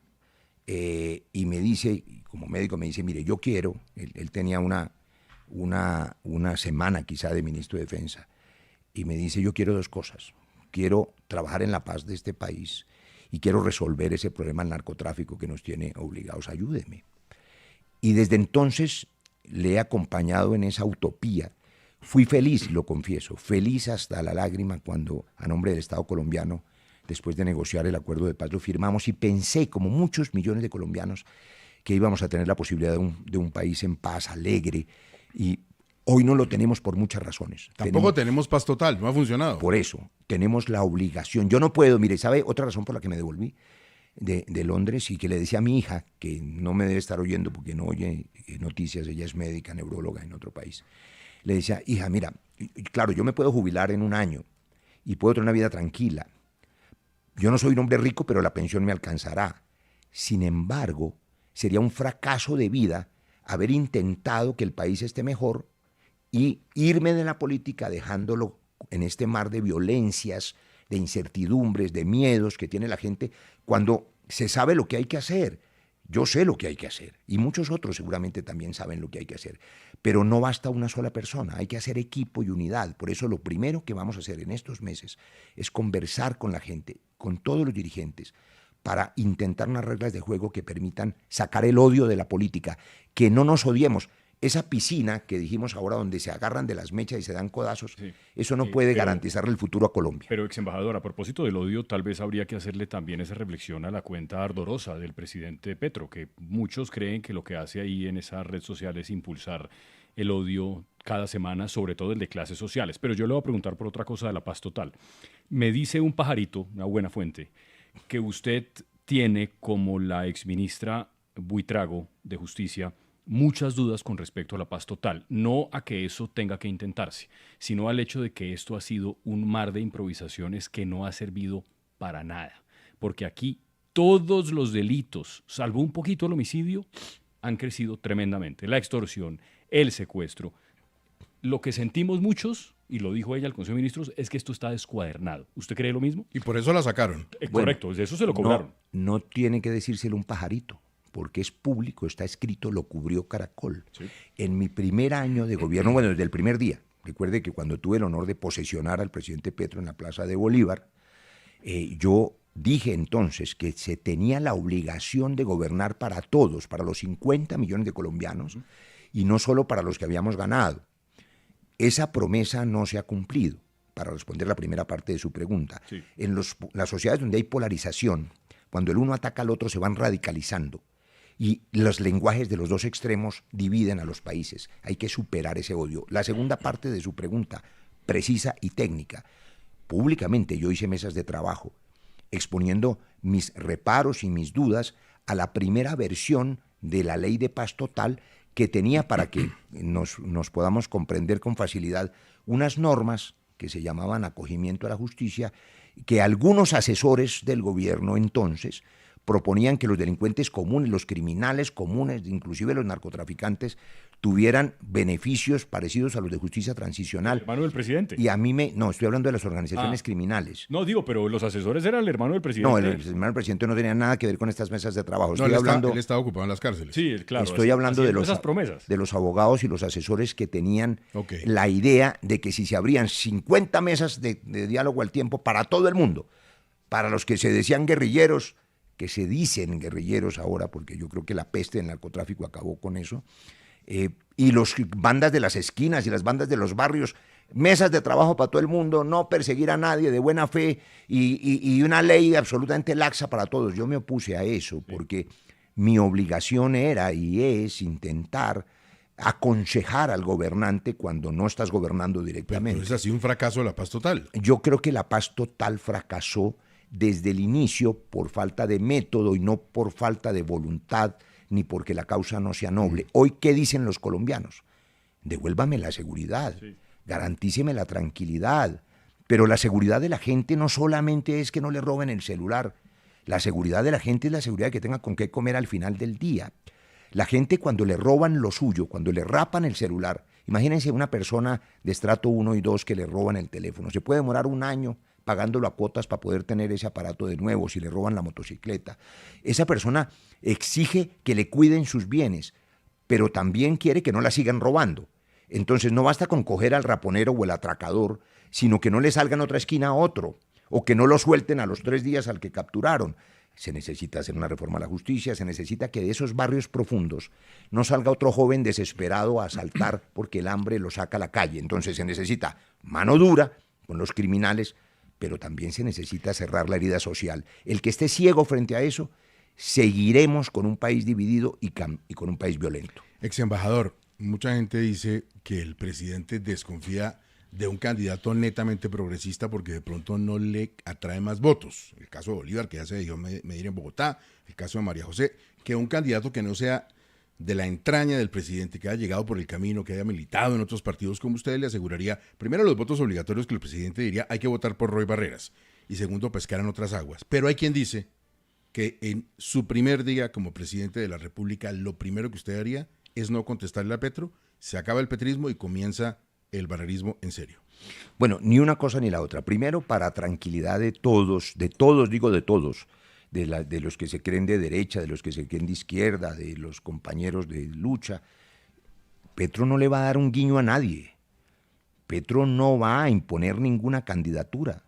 y me dice, como médico me dice, mire, yo quiero, él tenía una semana quizá de ministro de Defensa, y me dice, yo quiero dos cosas. Quiero trabajar en la paz de este país y quiero resolver ese problema del narcotráfico que nos tiene obligados. Ayúdeme. Y desde entonces le he acompañado en esa utopía. Fui feliz, lo confieso, feliz hasta la lágrima cuando, a nombre del Estado colombiano, después de negociar el acuerdo de paz, lo firmamos, y pensé, como muchos millones de colombianos, que íbamos a tener la posibilidad de un país en paz, alegre, y hoy no lo tenemos por muchas razones. Tampoco tenemos paz total, no ha funcionado. Por eso, tenemos la obligación. Yo no puedo, mire, ¿sabe otra razón por la que me devolví de Londres? Y que le decía a mi hija, que no me debe estar oyendo porque no oye noticias, ella es médica, neuróloga en otro país. Le decía, hija, mira, claro, yo me puedo jubilar en un año y puedo tener una vida tranquila. Yo no soy un hombre rico, pero la pensión me alcanzará. Sin embargo, sería un fracaso de vida haber intentado que el país esté mejor y irme de la política dejándolo en este mar de violencias, de incertidumbres, de miedos que tiene la gente, cuando se sabe lo que hay que hacer. Yo sé lo que hay que hacer y muchos otros seguramente también saben lo que hay que hacer, pero no basta una sola persona, hay que hacer equipo y unidad. Por eso lo primero que vamos a hacer en estos meses es conversar con la gente, con todos los dirigentes, para intentar unas reglas de juego que permitan sacar el odio de la política, que no nos odiemos. Esa piscina que dijimos ahora donde se agarran de las mechas y se dan codazos, sí, eso no puede garantizarle el futuro a Colombia. Pero, ex embajador, a propósito del odio, tal vez habría que hacerle también esa reflexión a la cuenta ardorosa del presidente Petro, que muchos creen que lo que hace ahí en esa red social es impulsar el odio cada semana, sobre todo el de clases sociales. Pero yo le voy a preguntar por otra cosa de la paz total. Me dice un pajarito, una buena fuente, que usted tiene, como la exministra Buitrago de Justicia, muchas dudas con respecto a la paz total, no a que eso tenga que intentarse, sino al hecho de que esto ha sido un mar de improvisaciones que no ha servido para nada, porque aquí todos los delitos, salvo un poquito el homicidio, han crecido tremendamente, la extorsión, el secuestro. Lo que sentimos muchos, y lo dijo ella al Consejo de Ministros, es que esto está descuadernado. ¿Usted cree lo mismo? Y por eso la sacaron. Correcto, de eso se lo cobraron. No tiene que decírselo un pajarito, porque es público, está escrito, lo cubrió Caracol. Sí. En mi primer año de gobierno, bueno, desde el primer día, recuerde que cuando tuve el honor de posesionar al presidente Petro en la Plaza de Bolívar, yo dije entonces que se tenía la obligación de gobernar para todos, para los 50 millones de colombianos, y no solo para los que habíamos ganado. Esa promesa no se ha cumplido, para responder la primera parte de su pregunta. Sí. En las sociedades donde hay polarización, cuando el uno ataca al otro se van radicalizando y los lenguajes de los dos extremos dividen a los países. Hay que superar ese odio. La segunda parte de su pregunta, precisa y técnica. Públicamente yo hice mesas de trabajo exponiendo mis reparos y mis dudas a la primera versión de la ley de paz total, que tenía, para que nos podamos comprender con facilidad, unas normas que se llamaban acogimiento a la justicia, que algunos asesores del gobierno entonces proponían que los delincuentes comunes, los criminales comunes, inclusive los narcotraficantes, tuvieran beneficios parecidos a los de justicia transicional. El hermano del presidente. Y a mí no, estoy hablando de las organizaciones criminales. No, digo, pero los asesores eran el hermano del presidente. No, el hermano del presidente no tenía nada que ver con estas mesas de trabajo. No, él estaba ocupado en las cárceles. Sí, claro. Estoy hablando de esas promesas. de los abogados y los asesores que tenían la idea de que si se abrían 50 mesas de diálogo al tiempo para todo el mundo, para los que se decían guerrilleros, que se dicen guerrilleros ahora, porque yo creo que la peste del narcotráfico acabó con eso, y los bandas de las esquinas y las bandas de los barrios, mesas de trabajo para todo el mundo, no perseguir a nadie, de buena fe, y una ley absolutamente laxa para todos. Yo me opuse a eso porque mi obligación era y es intentar aconsejar al gobernante cuando no estás gobernando directamente. Pero es así un fracaso la paz total. Yo creo que la paz total fracasó desde el inicio por falta de método y no por falta de voluntad, ni porque la causa no sea noble. Hoy, ¿qué dicen los colombianos? Devuélvame la seguridad, garantíceme la tranquilidad. Pero la seguridad de la gente no solamente es que no le roben el celular. La seguridad de la gente es la seguridad de que tenga con qué comer al final del día. La gente, cuando le roban lo suyo, cuando le rapan el celular, imagínense una persona de estrato 1 y 2 que le roban el teléfono. Se puede demorar un año pagándolo a cuotas para poder tener ese aparato de nuevo, si le roban la motocicleta. Esa persona exige que le cuiden sus bienes, pero también quiere que no la sigan robando. Entonces no basta con coger al raponero o el atracador, sino que no le salga en otra esquina a otro, o que no lo suelten a los 3 días al que capturaron. Se necesita hacer una reforma a la justicia, se necesita que de esos barrios profundos no salga otro joven desesperado a asaltar porque el hambre lo saca a la calle. Entonces se necesita mano dura con los criminales, pero también se necesita cerrar la herida social. El que esté ciego frente a eso, seguiremos con un país dividido y con un país violento. Ex embajador, mucha gente dice que el presidente desconfía de un candidato netamente progresista porque de pronto no le atrae más votos. El caso de Bolívar, que ya se dejó medir en Bogotá, el caso de María José, que un candidato que no sea de la entraña del presidente, que haya llegado por el camino, que haya militado en otros partidos, como usted le aseguraría, primero, los votos obligatorios que el presidente diría, hay que votar por Roy Barreras, y segundo, pescar en otras aguas. Pero hay quien dice que en su primer día como presidente de la República, lo primero que usted haría es no contestarle a Petro, se acaba el petrismo y comienza el barrerismo en serio. Bueno, ni una cosa ni la otra. Primero, para tranquilidad de todos, de los que se creen de derecha, de los que se creen de izquierda, de los compañeros de lucha, Petro no le va a dar un guiño a nadie. Petro no va a imponer ninguna candidatura,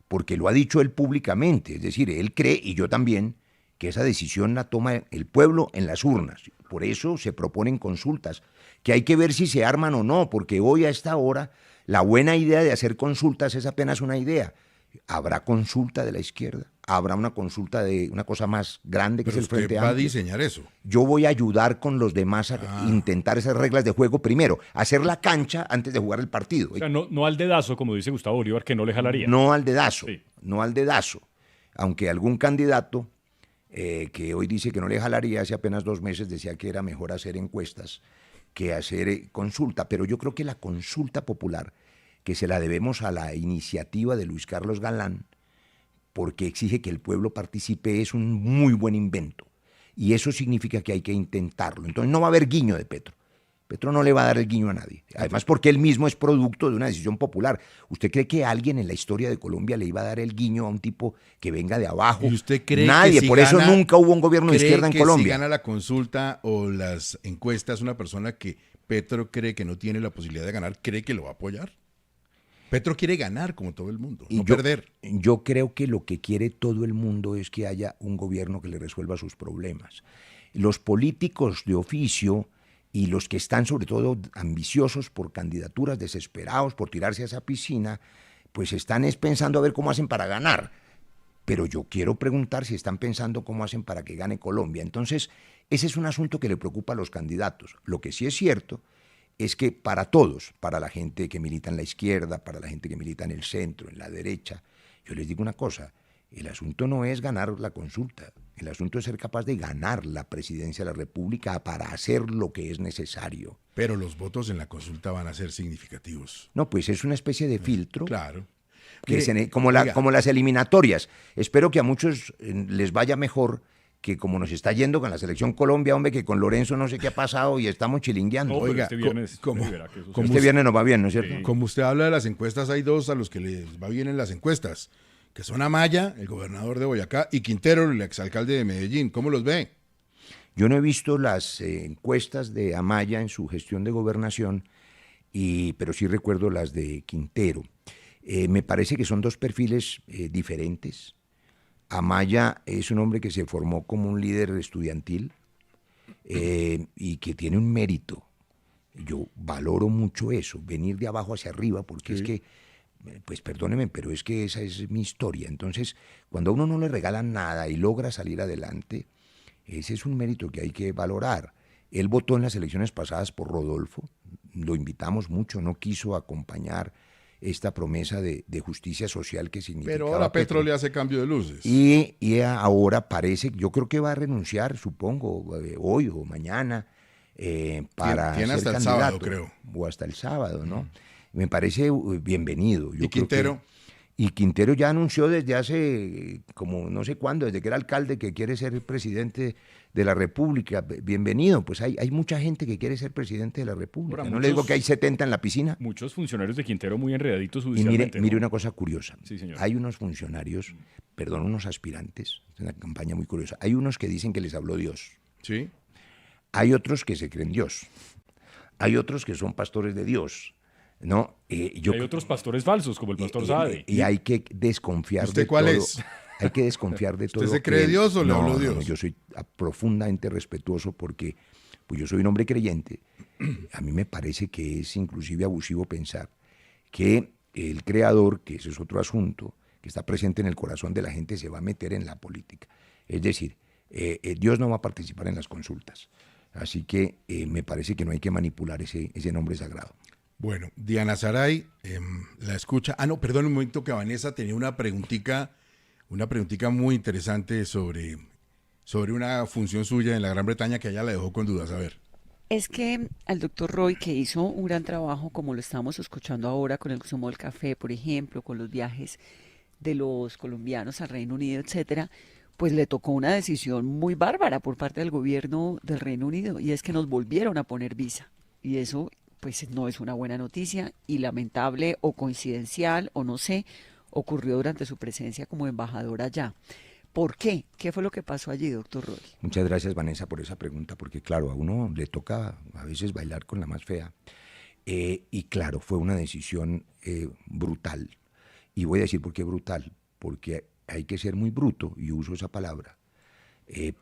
porque lo ha dicho él públicamente. Es decir, él cree, y yo también, que esa decisión la toma el pueblo en las urnas. Por eso se proponen consultas, que hay que ver si se arman o no, porque hoy a esta hora la buena idea de hacer consultas es apenas una idea. Habrá consulta de la izquierda, habrá una consulta de una cosa más grande que Pero es el Frente usted va a Amplio. diseñar eso. Yo voy a ayudar con los demás a intentar esas reglas de juego primero, hacer la cancha antes de jugar el partido. O sea, no al dedazo, como dice Gustavo Bolívar, que no le jalaría. No al dedazo, Sí. no al dedazo. Aunque algún candidato que hoy dice que no le jalaría, hace apenas 2 meses decía que era mejor hacer encuestas que hacer consulta. Pero yo creo que la consulta popular, que se la debemos a la iniciativa de Luis Carlos Galán, porque exige que el pueblo participe, es un muy buen invento. Y eso significa que hay que intentarlo. Entonces no va a haber guiño de Petro. Petro no le va a dar el guiño a nadie. Además, porque él mismo es producto de una decisión popular. ¿Usted cree que alguien en la historia de Colombia le iba a dar el guiño a un tipo que venga de abajo? ¿Y usted cree Nadie. que si Por eso gana- nunca hubo un gobierno de izquierda en si Colombia. gana la consulta o las encuestas una persona que Petro cree que no tiene la posibilidad de ganar, cree que lo va a apoyar? Petro quiere ganar como todo el mundo, no perder. Yo creo que lo que quiere todo el mundo es que haya un gobierno que le resuelva sus problemas. Los políticos de oficio y los que están sobre todo ambiciosos por candidaturas, desesperados por tirarse a esa piscina, pues están pensando a ver cómo hacen para ganar. Pero yo quiero preguntar si están pensando cómo hacen para que gane Colombia. Entonces, ese es un asunto que le preocupa a los candidatos. Lo que sí es cierto es que para todos, para la gente que milita en la izquierda, para la gente que milita en el centro, en la derecha, yo les digo una cosa, el asunto no es ganar la consulta, el asunto es ser capaz de ganar la presidencia de la República para hacer lo que es necesario. Pero los votos en la consulta van a ser significativos. No, pues es una especie de filtro. Claro. Que Mire, como oiga, las eliminatorias. Espero que a muchos les vaya mejor que como nos está yendo con la selección Colombia, hombre, que con Lorenzo no sé qué ha pasado y estamos chilingueando. No, pero Oiga, este viernes ¿cómo- verá que eso cómo se- Este viernes nos va bien, ¿no es cierto? Sí. como usted habla de las encuestas, hay dos a los que les va bien en las encuestas, que son Amaya, el gobernador de Boyacá, y Quintero, el exalcalde de Medellín. ¿Cómo los ve? Yo no he visto las encuestas de Amaya en su gestión de gobernación, pero sí recuerdo las de Quintero. Me parece que son dos perfiles diferentes. Amaya es un hombre que se formó como un líder estudiantil y que tiene un mérito. Yo valoro mucho eso, venir de abajo hacia arriba, porque Sí. es que, pues perdóneme, pero es que esa es mi historia. Entonces, cuando a uno no le regalan nada y logra salir adelante, ese es un mérito que hay que valorar. Él votó en las elecciones pasadas por Rodolfo, lo invitamos mucho, no quiso acompañar esta promesa de justicia social que significaba Pero ahora Petro le hace cambio de luces. y ahora parece, yo creo que va a renunciar, supongo, hoy o mañana, para Tiene ser hasta el candidato. sábado, creo. O hasta el sábado, ¿no? Me parece bienvenido. Yo ¿Y creo que- Quintero? y Quintero ya anunció desde hace, como no sé cuándo, desde que era alcalde, que quiere ser presidente de la República. Bienvenido, pues hay mucha gente que quiere ser presidente de la República. Ahora, No le digo muchos- que hay 70 en la piscina. Muchos funcionarios de Quintero muy enredaditos Y judicialmente. mire ¿no? una cosa curiosa. Sí, señor. Hay unos funcionarios, perdón, unos aspirantes, es una campaña muy curiosa. Hay unos que dicen que les habló Dios. Sí. Hay otros que se creen Dios. Hay otros que son pastores de Dios. ¿No? Hay otros pastores falsos, como el pastor Saade. Y hay que desconfiar ¿Usted de cuál todo. es? Hay que desconfiar de todo. ¿Usted se que- cree Dios o le No, habló no, Dios? no, yo soy profundamente respetuoso porque pues yo soy un hombre creyente. A mí me parece que es inclusive abusivo pensar que el creador, que ese es otro asunto, que está presente en el corazón de la gente, se va a meter en la política. Es decir, Dios no va a participar en las consultas. Así que me parece que no hay que manipular ese nombre sagrado. Bueno, Diana Saray, la escucha. Ah, no, perdón un momento que Vanessa tenía una preguntita muy interesante sobre una función suya en la Gran Bretaña que ella la dejó con dudas. A ver. Es que al doctor Roy, que hizo un gran trabajo, como lo estamos escuchando ahora, con el consumo del café, por ejemplo, con los viajes de los colombianos al Reino Unido, etcétera, pues le tocó una decisión muy bárbara por parte del gobierno del Reino Unido, y es que nos volvieron a poner visa. Y eso, pues, no es una buena noticia, y lamentable o coincidencial, o no sé, ocurrió durante su presencia como embajador allá. ¿Por qué? ¿Qué fue lo que pasó allí, doctor Roy? Muchas gracias, Vanessa, por esa pregunta, porque claro, a uno le toca a veces bailar con la más fea. Y claro, fue una decisión brutal. Y voy a decir por qué brutal, porque hay que ser muy bruto, y uso esa palabra,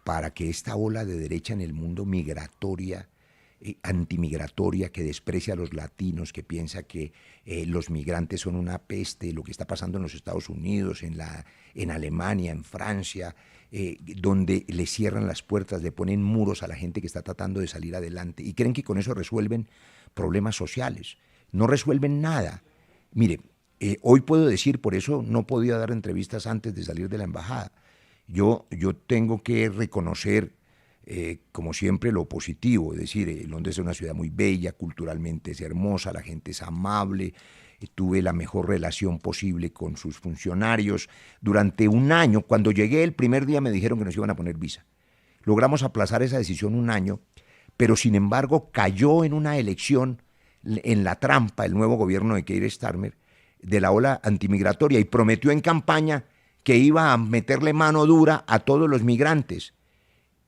para que esta ola de derecha en el mundo migratoria, antimigratoria, que desprecia a los latinos, que piensa que los migrantes son una peste, lo que está pasando en los Estados Unidos, en Alemania, en Francia, donde le cierran las puertas, le ponen muros a la gente que está tratando de salir adelante y creen que con eso resuelven problemas sociales. No resuelven nada. Mire, hoy puedo decir, por eso no podía dar entrevistas antes de salir de la embajada. Yo tengo que reconocer, como siempre, lo positivo, es decir, Londres es una ciudad muy bella, culturalmente es hermosa, la gente es amable, tuve la mejor relación posible con sus funcionarios. Durante un año, cuando llegué el primer día me dijeron que nos iban a poner visa. Logramos aplazar esa decisión un año, pero sin embargo cayó en una elección, en la trampa, el nuevo gobierno de Keir Starmer, de la ola antimigratoria, y prometió en campaña que iba a meterle mano dura a todos los migrantes.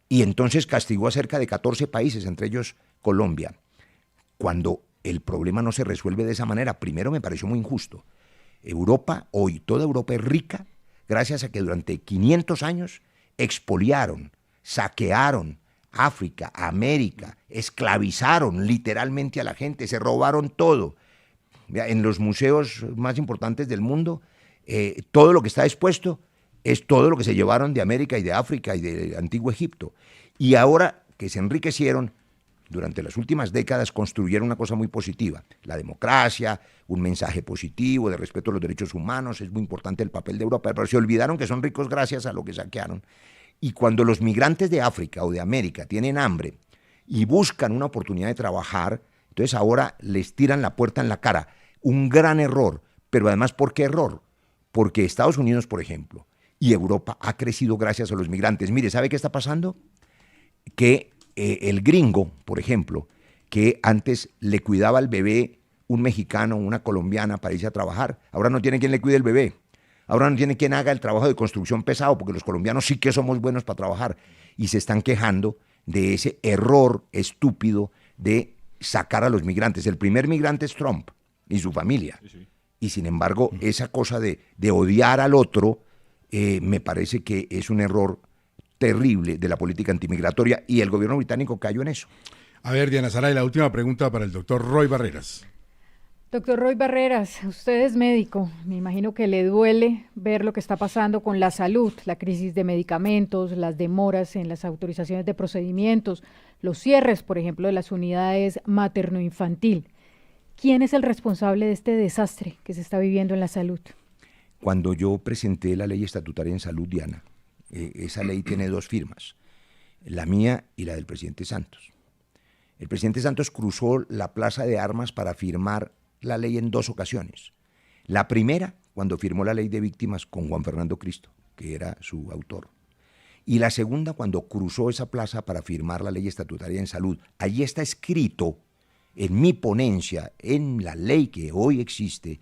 Y entonces castigó a cerca de 14 países, entre ellos Colombia. Cuando el problema no se resuelve de esa manera, primero me pareció muy injusto. Europa, hoy toda Europa es rica gracias a que durante 500 años expoliaron, saquearon, África, América, esclavizaron literalmente a la gente, se robaron todo. En los museos más importantes del mundo, todo lo que está expuesto es todo lo que se llevaron de América y de África y de Antiguo Egipto. Y ahora que se enriquecieron, durante las últimas décadas construyeron una cosa muy positiva, la democracia, un mensaje positivo de respeto a los derechos humanos, es muy importante el papel de Europa, pero se olvidaron que son ricos gracias a lo que saquearon. Y cuando los migrantes de África o de América tienen hambre y buscan una oportunidad de trabajar, entonces ahora les tiran la puerta en la cara. Un gran error, pero además, ¿por qué error? Porque Estados Unidos, por ejemplo, y Europa ha crecido gracias a los migrantes. Mire, ¿sabe qué está pasando? Que el gringo, por ejemplo, que antes le cuidaba al bebé un mexicano o una colombiana para irse a trabajar, ahora no tiene quien le cuide el bebé. Ahora no tiene quien haga el trabajo de construcción pesado, porque los colombianos sí que somos buenos para trabajar. Y se están quejando de ese error estúpido de sacar a los migrantes. El primer migrante es Trump y su familia. Sí. Y sin embargo, esa cosa de odiar al otro, me parece que es un error terrible de la política antimigratoria y el gobierno británico cayó en eso. A ver, Diana Saray, la última pregunta para el doctor Roy Barreras. Doctor Roy Barreras, usted es médico, me imagino que le duele ver lo que está pasando con la salud, la crisis de medicamentos, las demoras en las autorizaciones de procedimientos, los cierres, por ejemplo, de las unidades materno-infantil. ¿Quién es el responsable de este desastre que se está viviendo en la salud? Cuando yo presenté la ley estatutaria en salud, Diana, esa ley tiene 2 firmas, la mía y la del presidente Santos. El presidente Santos cruzó la Plaza de Armas para firmar la ley en 2 ocasiones. La primera, cuando firmó la ley de víctimas con Juan Fernando Cristo, que era su autor. Y la segunda, cuando cruzó esa plaza para firmar la ley estatutaria en salud. Allí está escrito, en mi ponencia, en la ley que hoy existe,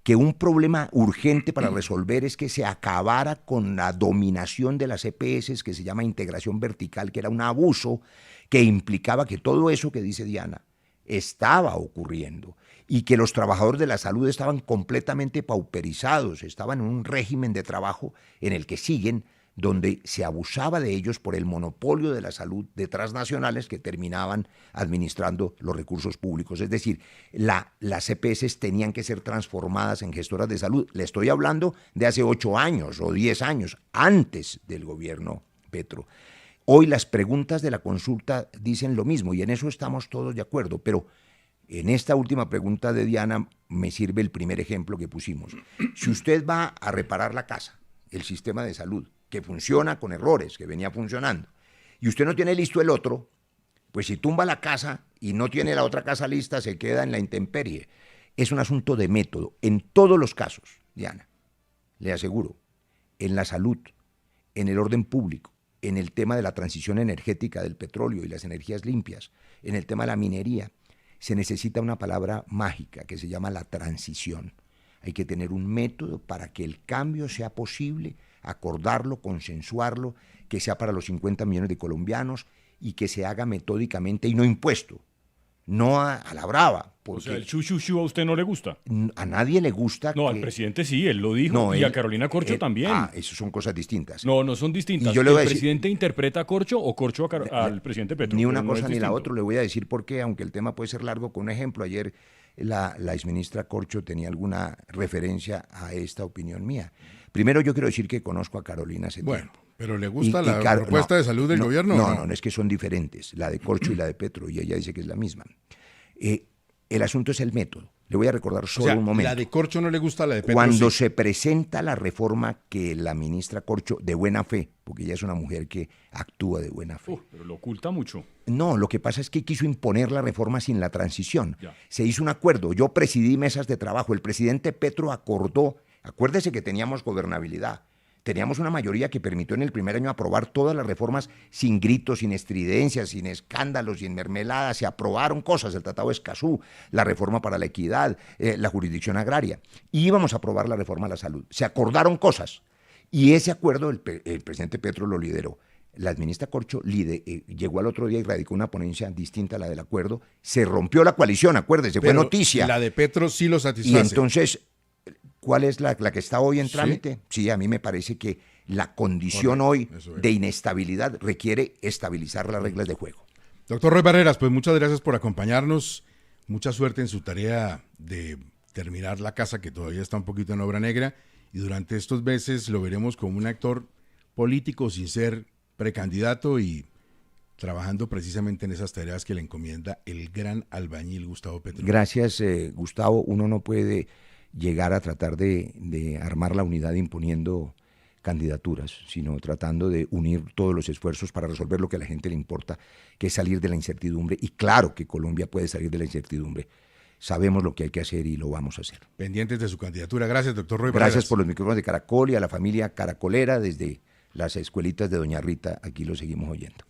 que un problema urgente para resolver es que se acabara con la dominación de las EPS, que se llama integración vertical, que era un abuso que implicaba que todo eso que dice Diana estaba ocurriendo y que los trabajadores de la salud estaban completamente pauperizados, estaban en un régimen de trabajo en el que siguen, donde se abusaba de ellos por el monopolio de la salud de transnacionales que terminaban administrando los recursos públicos. Es decir, las EPS tenían que ser transformadas en gestoras de salud. Le estoy hablando de hace 8 años o 10 años, antes del gobierno Petro. Hoy las preguntas de la consulta dicen lo mismo y en eso estamos todos de acuerdo, pero en esta última pregunta de Diana me sirve el primer ejemplo que pusimos. Si usted va a reparar la casa, el sistema de salud, que funciona con errores, que venía funcionando, y usted no tiene listo el otro, pues si tumba la casa y no tiene la otra casa lista, se queda en la intemperie. Es un asunto de método. En todos los casos, Diana, le aseguro, en la salud, en el orden público, en el tema de la transición energética del petróleo y las energías limpias, en el tema de la minería, se necesita una palabra mágica que se llama la transición. Hay que tener un método para que el cambio sea posible, acordarlo, consensuarlo, que sea para los 50 millones de colombianos y que se haga metódicamente y no impuesto, no a la brava. O sea, el chu a usted no le gusta. A nadie le gusta. No, al presidente sí, él lo dijo, no, y a Carolina Corcho también. Eso son cosas distintas. No, no son distintas. Y yo ¿El presidente interpreta a Corcho o Corcho al presidente Petro? Ni una cosa ni la otra. Le voy a decir por qué, aunque el tema puede ser largo. Con un ejemplo, ayer la exministra Corcho tenía alguna referencia a esta opinión mía. Primero yo quiero decir que conozco a Carolina hace Bueno, tiempo. pero ¿le gusta la propuesta de salud del gobierno? No, es que son diferentes, la de Corcho y la de Petro, y ella dice que es la misma. El asunto es el método. Le voy a recordar solo un momento. ¿La de Corcho no le gusta, la de Petro Cuando sí? se presenta la reforma que la ministra Corcho, de buena fe, porque ella es una mujer que actúa de buena fe. Pero lo oculta mucho. No, lo que pasa es que quiso imponer la reforma sin la transición. Ya. Se hizo un acuerdo, yo presidí mesas de trabajo, el presidente Petro acordó, acuérdese que teníamos gobernabilidad, teníamos una mayoría que permitió en el primer año aprobar todas las reformas sin gritos, sin estridencias, sin escándalos, sin mermeladas. Se aprobaron cosas, el Tratado de Escazú, la reforma para la equidad, la jurisdicción agraria. Y íbamos a aprobar la reforma a la salud. Se acordaron cosas. Y ese acuerdo el presidente Petro lo lideró. La ministra Corcho llegó al otro día y radicó una ponencia distinta a la del acuerdo. Se rompió la coalición, acuérdese, fue noticia. La de Petro sí lo satisface. Y entonces, ¿cuál es la que está hoy en trámite? Sí, a mí me parece que La condición Correcto, hoy eso es. de inestabilidad requiere estabilizar las reglas de juego. Doctor Roy Barreras, pues muchas gracias por acompañarnos. Mucha suerte en su tarea de terminar la casa, que todavía está un poquito en obra negra. Y durante estos meses lo veremos como un actor político sin ser precandidato y trabajando precisamente en esas tareas que le encomienda el gran albañil Gustavo Petro. Gracias, Gustavo. Uno no puede llegar a tratar de armar la unidad imponiendo candidaturas, sino tratando de unir todos los esfuerzos para resolver lo que a la gente le importa, que es salir de la incertidumbre. Y claro que Colombia puede salir de la incertidumbre. Sabemos lo que hay que hacer y lo vamos a hacer. Pendientes de su candidatura. Gracias, doctor Roy Barreras. Gracias por los micrófonos de Caracol y a la familia caracolera desde las escuelitas de Doña Rita. Aquí lo seguimos oyendo.